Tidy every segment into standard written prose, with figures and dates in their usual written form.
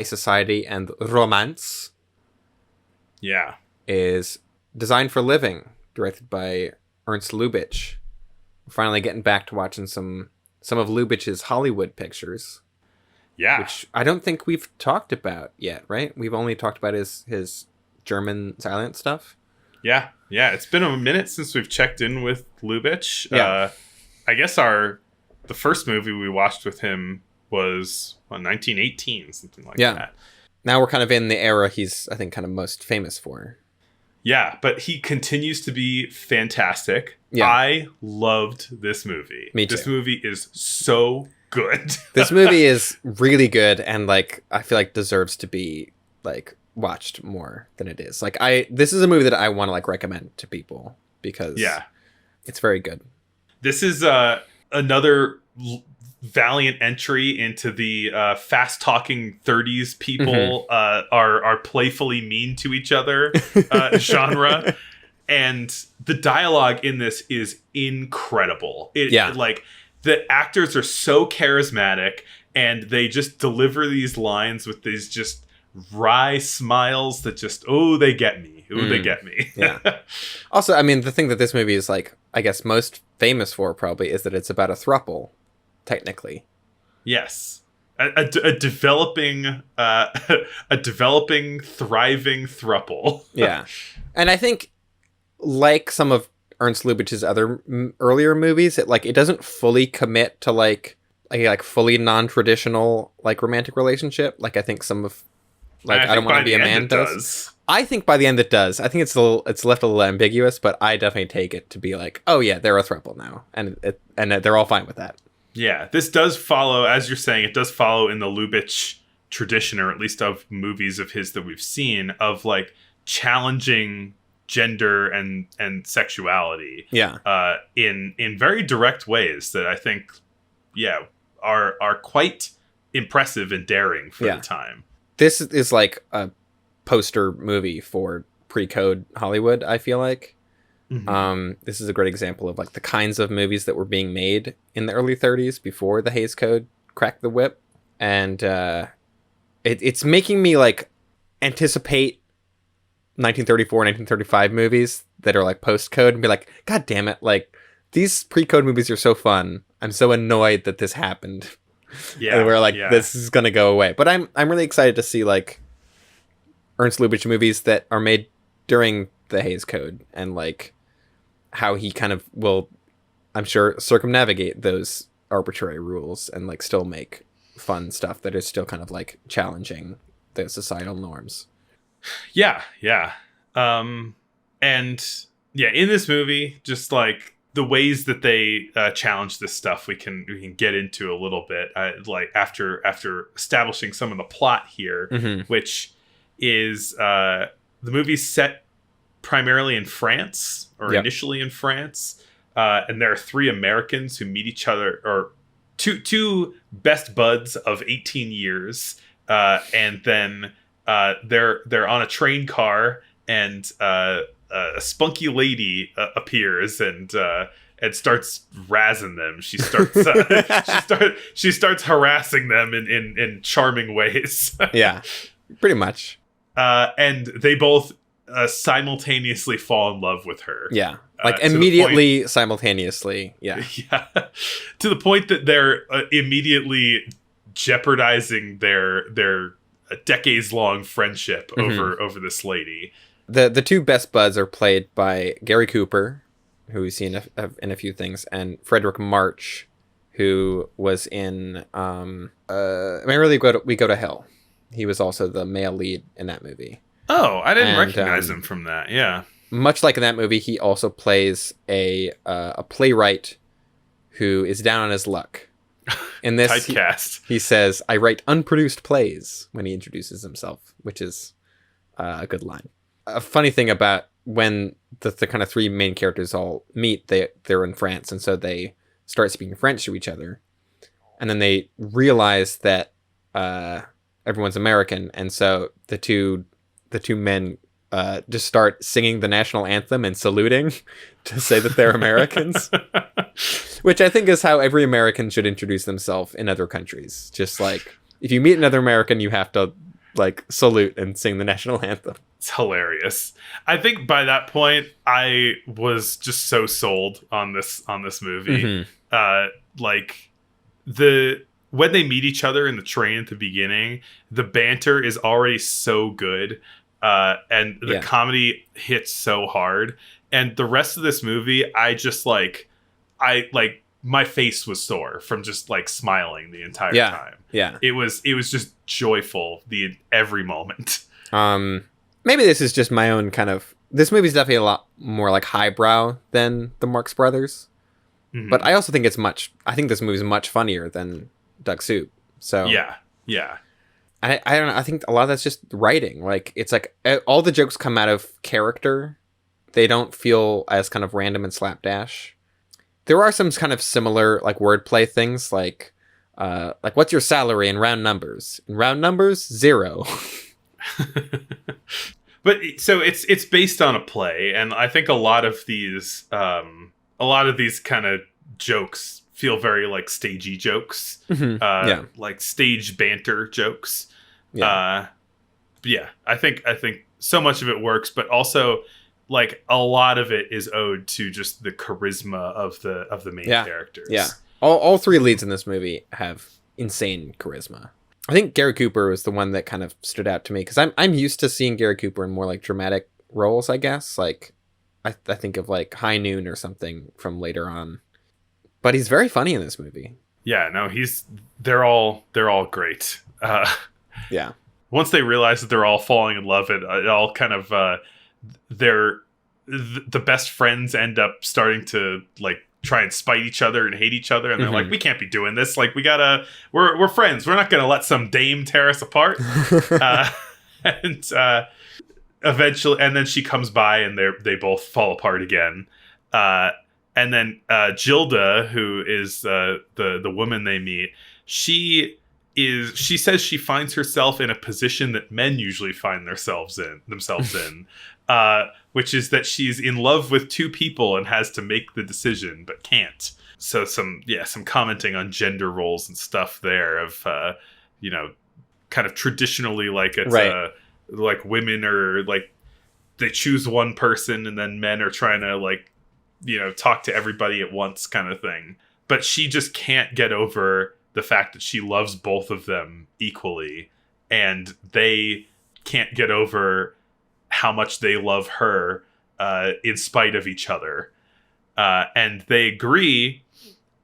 A Society and Romance Yeah. is Designed for Living, directed by Ernst Lubitsch. We're finally getting back to watching some of Lubitsch's Hollywood pictures, Yeah. which I don't think we've talked about yet, right? We've only talked about his German silent stuff. Yeah. It's been a minute since we've checked in with Lubitsch. Yeah. I guess the first movie we watched with him was 1918, something like that. Now we're kind of in the era he's, I think, kind of most famous for. Yeah, but he continues to be fantastic. Yeah. I loved this movie. Me too. This movie is so good. This movie is really good, and like I feel like deserves to be like watched more than it is. Like this is a movie that I want to like recommend to people because it's very good. This is another valiant entry into the fast talking 30s people are playfully mean to each other genre. And the dialogue in this is incredible. Like the actors are so charismatic, and they just deliver these lines with these just wry smiles that just, they get me. They get me. Yeah. Also, I mean, the thing that this movie is like, I guess most famous for probably is that it's about a throuple, technically. Yes. A developing, thriving throuple. Yeah. And I think, like some of Ernst Lubitsch's other earlier movies, it doesn't fully commit to like fully non-traditional like romantic relationship. Like I think some of I Don't Want to Be a Man does. I think by the end it does. I think it's left a little ambiguous, but I definitely take it to be like, oh yeah, they're a throuple now, and they're all fine with that. Yeah, this does follow, as you're saying, it does follow in the Lubitsch tradition, or at least of movies of his that we've seen, of like challenging gender and sexuality. Yeah. In very direct ways that I think, are quite impressive and daring for the time. This is like a poster movie for pre-code Hollywood, I feel like. Mm-hmm. This is a great example of like the kinds of movies that were being made in the early 30s before the Hays Code cracked the whip. And it's making me like anticipate 1934, 1935 movies that are like post-code and be like, God damn it, like these pre-code movies are so fun. I'm so annoyed that this happened. Yeah, and we're like, this is gonna go away. But I'm really excited to see like Ernst Lubitsch movies that are made during the Hays Code, and like how he kind of will, I'm sure, circumnavigate those arbitrary rules and like still make fun stuff that is still kind of like challenging the societal norms. Yeah. And in this movie, just like the ways that they challenge this stuff, we can get into a little bit. Like after establishing some of the plot here, which is the movie's set primarily in France, or initially in France, and there are three Americans who meet each other, or two best buds of 18 years, and then they're on a train car, and a spunky lady appears and starts razzing them. She starts harassing them in charming ways. Yeah, pretty much. And they both simultaneously fall in love with her. Yeah, like immediately, simultaneously. Yeah, yeah, to the point that they're immediately jeopardizing their decades-long friendship over this lady. The two best buds are played by Gary Cooper, who we've seen in a few things, and Frederick March, who was in Merrily We Go to Hell. He was also the male lead in that movie. Oh, I didn't recognize him from that. Yeah. Much like in that movie, he also plays a playwright who is down on his luck. In this, typecast. He says, "I write unproduced plays," when he introduces himself, which is a good line. A funny thing about when the kind of three main characters all meet, they're in France, and so they start speaking French to each other, and then they realize that everyone's American, and so the two men just start singing the national anthem and saluting to say that they're Americans, which I think is how every American should introduce themselves in other countries. Just like if you meet another American, you have to like salute and sing the national anthem. It's hilarious. I think by that point, I was just so sold on this movie. Like when they meet each other in the train at the beginning, the banter is already so good, and the comedy hits so hard. And the rest of this movie, I just my face was sore from just like smiling the entire time. Yeah, it was just joyful every moment. Maybe this is just my own kind of. This movie's definitely a lot more like highbrow than the Marx Brothers, but I also think I think this movie's much funnier than Duck Soup. So yeah. I don't know. I think a lot of that's just writing. Like it's like all the jokes come out of character. They don't feel as kind of random and slapdash. There are some kind of similar like wordplay things, like what's your salary in round numbers? In round numbers, 0. But so it's based on a play, and I think a lot of these kind of jokes feel very like stagey jokes, like stage banter jokes. I think so much of it works, but also like a lot of it is owed to just the charisma of the main characters. Yeah, all 3 leads in this movie have insane charisma. I think Gary Cooper was the one that kind of stood out to me because I'm used to seeing Gary Cooper in more like dramatic roles, I guess. Like I think of like High Noon or something from later on, but he's very funny in this movie. Yeah, no, they're all great. Yeah. Once they realize that they're all falling in love, it all kind of the best friends end up starting to like try and spite each other and hate each other, and they're like, we can't be doing this. Like we're friends. We're not gonna let some dame tear us apart. Eventually, and then she comes by and they both fall apart again. And then Gilda, who is the woman they meet, she says she finds herself in a position that men usually find themselves in, which is that she's in love with 2 people and has to make the decision but can't. So some commenting on gender roles and stuff there of kind of traditionally like it's like women are like they choose one person and then men are trying to like talk to everybody at once kind of thing. But she just can't get over the fact that she loves both of them equally, and they can't get over how much they love her in spite of each other. And they agree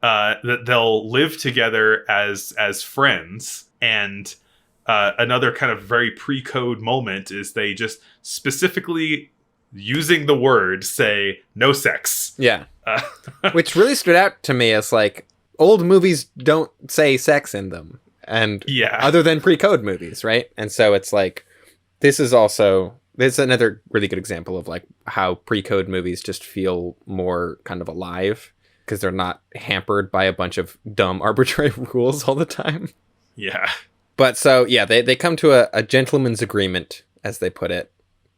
that they'll live together as friends. And another kind of very pre-code moment is they just specifically, using the word, say no sex. Yeah. Which really stood out to me as like, old movies don't say sex in them. And other than pre-code movies, right? And so it's like, this is another really good example of like how pre-code movies just feel more kind of alive because they're not hampered by a bunch of dumb arbitrary rules all the time. Yeah. But so, yeah, they come to a gentleman's agreement, as they put it,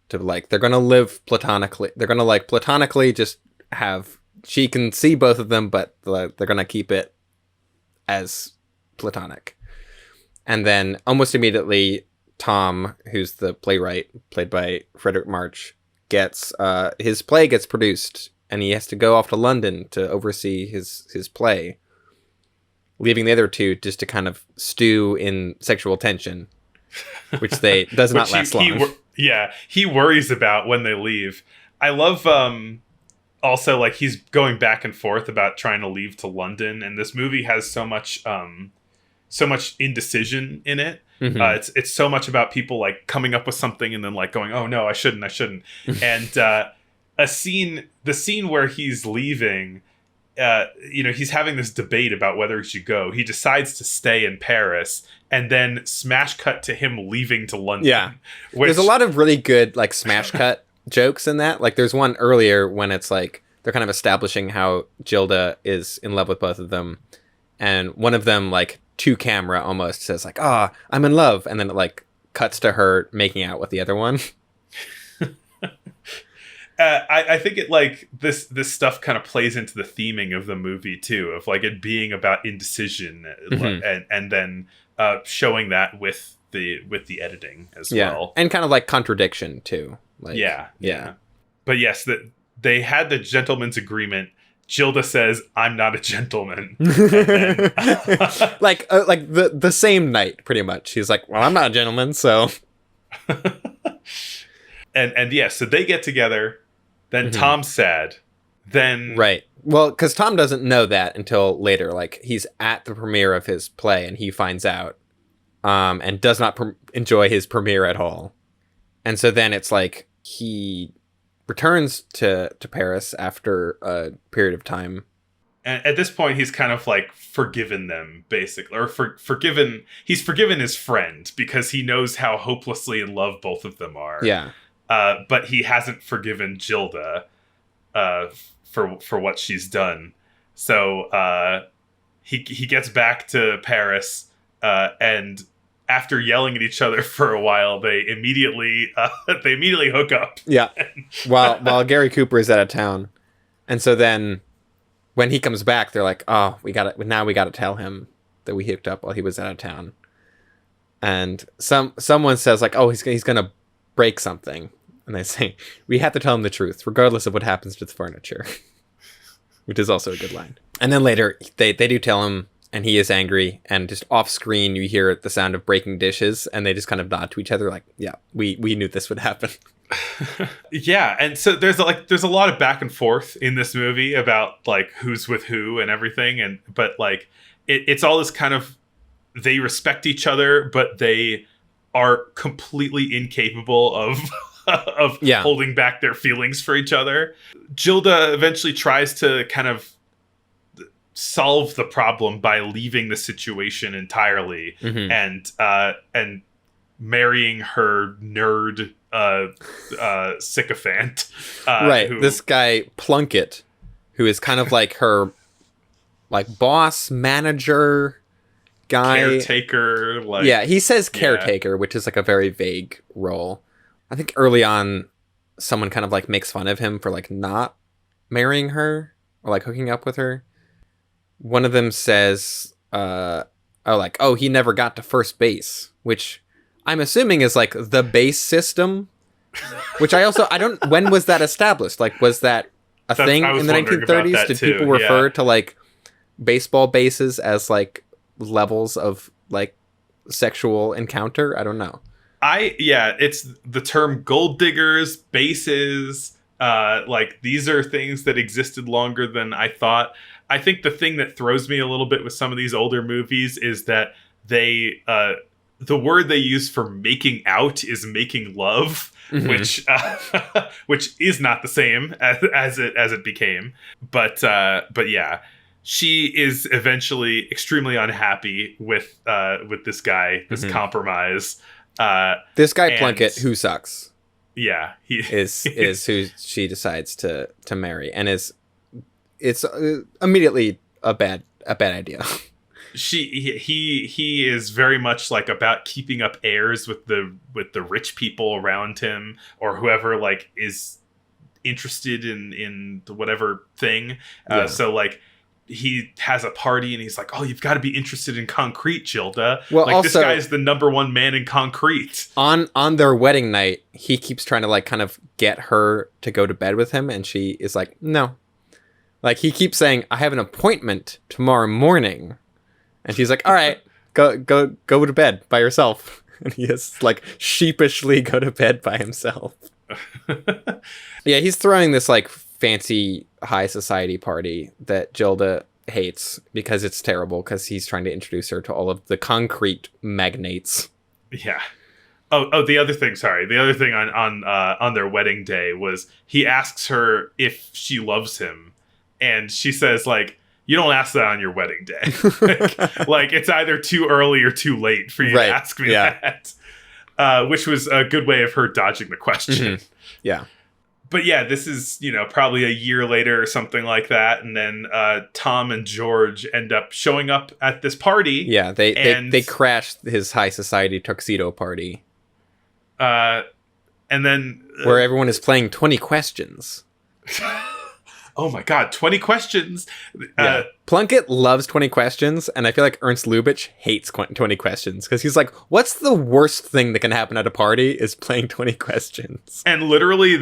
to like, they're going to live platonically. They're going to like platonically just have, she can see both of them, but they're going to keep it as platonic. And then almost immediately, Tom, who's the playwright, played by Frederick March, gets his play gets produced, and he has to go off to London to oversee his play, leaving the other 2 just to kind of stew in sexual tension, which does not last long. He worries about when they leave. I love also like he's going back and forth about trying to leave to London, and this movie has so much indecision in it. Mm-hmm. It's so much about people like coming up with something and then like going, oh no, I shouldn't. And the scene where he's leaving, he's having this debate about whether he should go. He decides to stay in Paris, and then smash cut to him leaving to London. Yeah. There's a lot of really good like smash cut jokes in that. Like there's one earlier when it's like they're kind of establishing how Gilda is in love with both of them, and one of them like to camera almost says like, I'm in love, and then it like cuts to her making out with the other one. I think it like this stuff kind of plays into the theming of the movie too, of like it being about indecision, and then showing that with the editing as Yeah. well. And kind of like contradiction too. Like, Yeah. But yes, that they had the gentleman's agreement. Gilda says, "I'm not a gentleman." And then, like the same night, pretty much. He's like, "Well, I'm not a gentleman, so." and yeah, so they get together. Then Tom's sad. Then right. Well, because Tom doesn't know that until later. Like, he's at the premiere of his play, and he finds out, and does not enjoy his premiere at all. And so then it's like he returns to Paris after a period of time. And at this point, he's kind of like forgiven them, basically, or forgiven. He's forgiven his friend because he knows how hopelessly in love both of them are. Yeah. But he hasn't forgiven Gilda for what she's done. So he gets back to Paris, and after yelling at each other for a while, they immediately hook up. Yeah. while Gary Cooper is out of town, and so then when he comes back, they're like, "Oh, we got to tell him that we hooked up while he was out of town." And someone says like, "Oh, he's gonna break something," and they say, "We have to tell him the truth, regardless of what happens to the furniture," which is also a good line. And then later, they do tell him, and he is angry, and just off screen you hear the sound of breaking dishes, and they just kind of nod to each other like, "Yeah, we knew this would happen." Yeah, and so there's a lot of back and forth in this movie about like who's with who and everything, but like it's all this kind of, they respect each other, but they are completely incapable of holding back their feelings for each other. Gilda eventually tries to kind of solve the problem by leaving the situation entirely and marrying her nerd sycophant. Right. This guy Plunkett, who is kind of like her like boss, manager, guy. Caretaker. Like, yeah, he says caretaker, which is like a very vague role. I think early on, someone kind of like makes fun of him for like not marrying her or like hooking up with her. One of them says, he never got to first base, which I'm assuming is like the base system, which when was that established? Like, was that a thing in the 1930s? Did people refer to like baseball bases as like levels of like sexual encounter? I don't know. It's the term gold diggers, bases, like these are things that existed longer than I thought. I think the thing that throws me a little bit with some of these older movies is that they the word they use for making out is making love, which is not the same as it became. But yeah, she is eventually extremely unhappy with this guy, this compromise. This guy Plunkett, who sucks. Yeah, he is who she decides to marry, and it's immediately a bad idea. He is very much like about keeping up heirs with the rich people around him or whoever like is interested in the whatever thing. So like he has a party and he's like, "Oh, you've got to be interested in concrete, Gilda." Well, like also, this guy is the number one man in concrete. On their wedding night, he keeps trying to like kind of get her to go to bed with him, and she is like, "No." Like he keeps saying, "I have an appointment tomorrow morning," and she's like, "All right, go to bed by yourself." And he is like sheepishly go to bed by himself. Yeah, he's throwing this like fancy high society party that Gilda hates because it's terrible because he's trying to introduce her to all of the concrete magnates. Yeah. Oh, the other thing on their wedding day was he asks her if she loves him, and she says like, "You don't ask that on your wedding day." like it's either too early or too late for you to ask me that. Which was a good way of her dodging the question. Yeah. But yeah, this is, probably a year later or something like that. And then Tom and George end up showing up at this party. Yeah, they crashed his high society tuxedo party. And then... where everyone is playing 20 questions. Oh my God, 20 questions. Plunkett loves 20 questions, and I feel like Ernst Lubitsch hates 20 questions because he's like, what's the worst thing that can happen at a party is playing 20 questions. And literally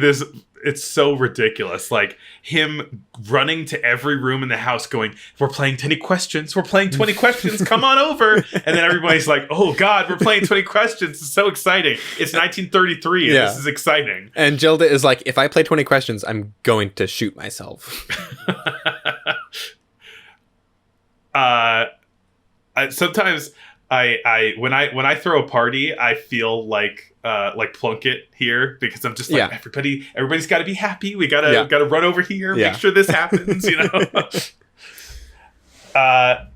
it's so ridiculous. Like him running to every room in the house going, we're playing 20 questions. We're playing 20 questions. Come on over. And then everybody's like, oh God, we're playing 20 questions. It's so exciting. It's 1933 and this is exciting. And Gilda is like, if I play 20 questions, I'm going to shoot myself. Sometimes I when I throw a party, I feel like Plunkett here because I'm just like everybody's got to be happy. We gotta run over here, make sure this happens, you know. But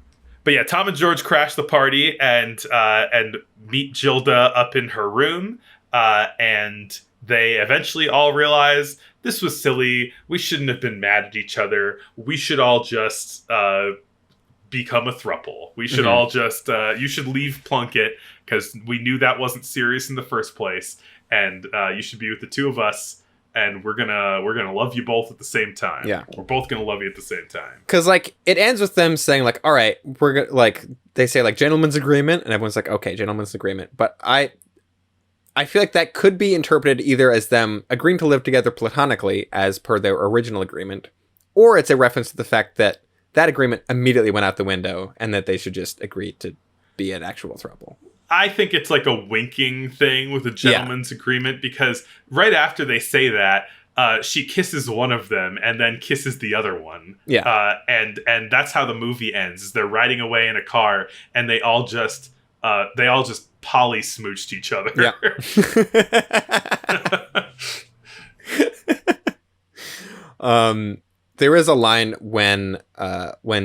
yeah, Tom and George crash the party and meet Gilda up in her room, and they eventually all realize this was silly. We shouldn't have been mad at each other. We should all just become a throuple. We should all just you should leave Plunkett because we knew that wasn't serious in the first place, and you should be with the two of us, and we're gonna love you both at the same time. Yeah, we're both gonna love you at the same time. Because like it ends with them saying like, all right, we're gonna like they say like gentleman's agreement, and everyone's like, okay, gentleman's agreement. But I feel like that could be interpreted either as them agreeing to live together platonically as per their original agreement, or it's a reference to the fact that that agreement immediately went out the window and that they should just agree to be an actual throuple. I think it's like a winking thing with a gentleman's agreement because right after they say that, she kisses one of them and then kisses the other one. Yeah. And that's how the movie ends. Is they're riding away in a car and they all just poly smooched each other. Yeah. There is a line when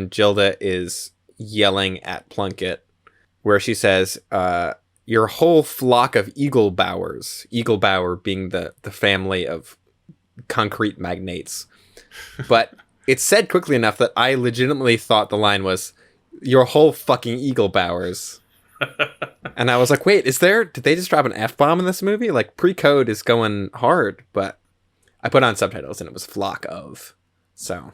Gilda is yelling at Plunkett where she says, your whole flock of eagle bowers, eagle bower being the family of concrete magnates. But it's said quickly enough that I legitimately thought the line was, your whole fucking eagle bowers. And I was like, wait, did they just drop an F-bomb in this movie? Like pre-code is going hard, but I put on subtitles and it was flock of. So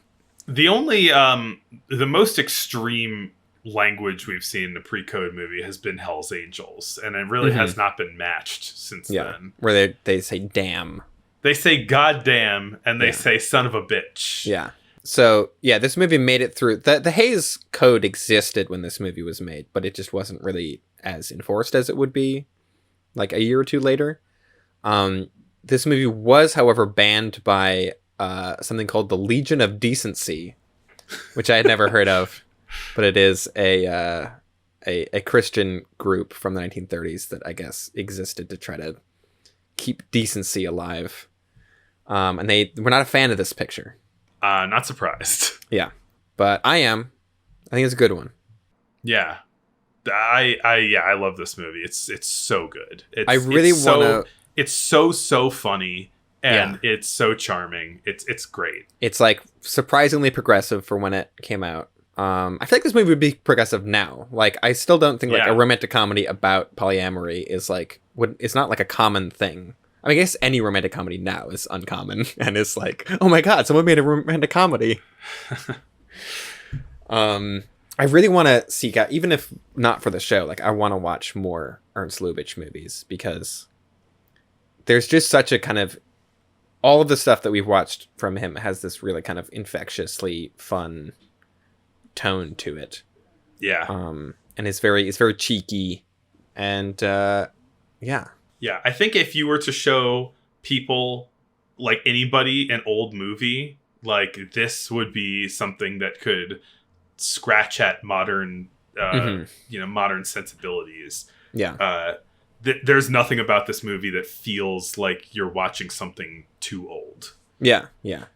the only the most extreme language we've seen in a pre-code movie has been Hell's Angels, and it really has not been matched since then. Where they say damn. They say goddamn and they say son of a bitch. Yeah. So yeah, this movie made it through. The Hays Code existed when this movie was made, but it just wasn't really as enforced as it would be like a year or two later. This movie was, however, banned by something called the Legion of Decency, which I had never heard of, but it is a Christian group from the 1930s that I guess existed to try to keep decency alive. And they were not a fan of this picture. Not surprised. Yeah, but I am. I think it's a good one. Yeah, I love this movie. It's so good. I really want to. It's so funny. And it's so charming. It's great. It's like surprisingly progressive for when it came out. I feel like this movie would be progressive now. Like I still don't think like a romantic comedy about polyamory is like it's not like a common thing. I mean, I guess any romantic comedy now is uncommon and it's like, oh my god, someone made a romantic comedy. I really want to seek out, even if not for the show, like I want to watch more Ernst Lubitsch movies because there's just such a kind of all of the stuff that we've watched from him has this really kind of infectiously fun tone to it. Yeah. And it's very cheeky and yeah. Yeah, I think if you were to show people like anybody an old movie, like this would be something that could scratch at modern modern sensibilities. Yeah. There's nothing about this movie that feels like you're watching something too old. Yeah, yeah.